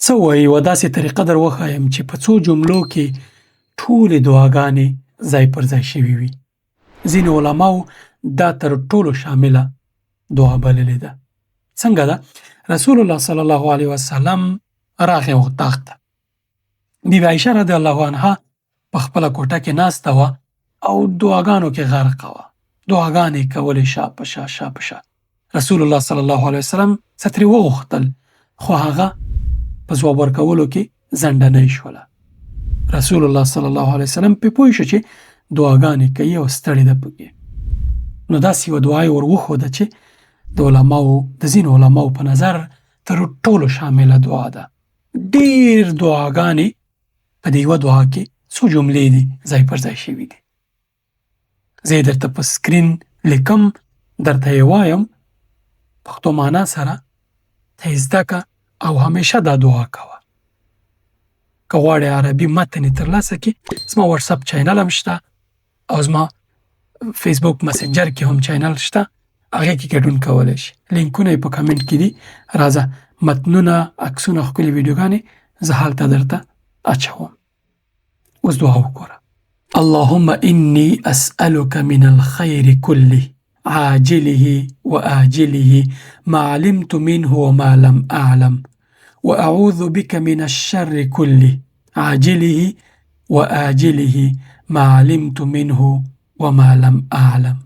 څه وایي یوه داسې طریقه در وښایم چې په څو جملو کې ټولې دعاګانې ځای پر ځای شوې وي. ځینې علماو دا تر ټولو شامله دعا بللې ده. څنګه ده؟ رسول الله صلی الله علیه وسلم راغی اطاق ته. بیبي عایشه رضی الله عنها په خپله کوټه کې ناسته وه او دعاګانو کې غرقه وه. دعاګانې کولې شا په شا شا په شا. رسول الله صلی الله علیه وسلم څه ترې وغوښتل خو هغه په ځواب ورکولو کې ځنډنۍ شوله. رسول الله صلی الله علیه وسلم پې پوه شو چې دعاګانې کوي او ستړې ده پکې. نو داسې یوه دعا یې ور وښوده چې د ځینو علماو په نظر تر ټولو شامله دعا ده. ډېر دعاګانې په دې یوه دعا کې څو جملې دي ځای پر ځای شوي دي. زه یې درته په سکرین لیکم، درته یې وایم، پښتو معنا سره ته یې زده که او همیشه دا دعا کوه. که غواړې عربي متن یې ترلاسه کړې، زما وټساپ چینل هم شته او زما فیسبوک مسنجر کې هم چینل شته، هغې کې ګډون کولی شي. لینکونه یې په کمنټ کې دي. راځه متنونه، عکسونه، ښکلې ویډیوګانې زه هلته درته اچوم. اوس دعا وګوره. اللهم إني أسألك من الخير كله عاجله وآجله ما علمت منه وما لم أعلم وأعوذ بك من الشر كله عاجله وآجله ما علمت منه وما لم أعلم.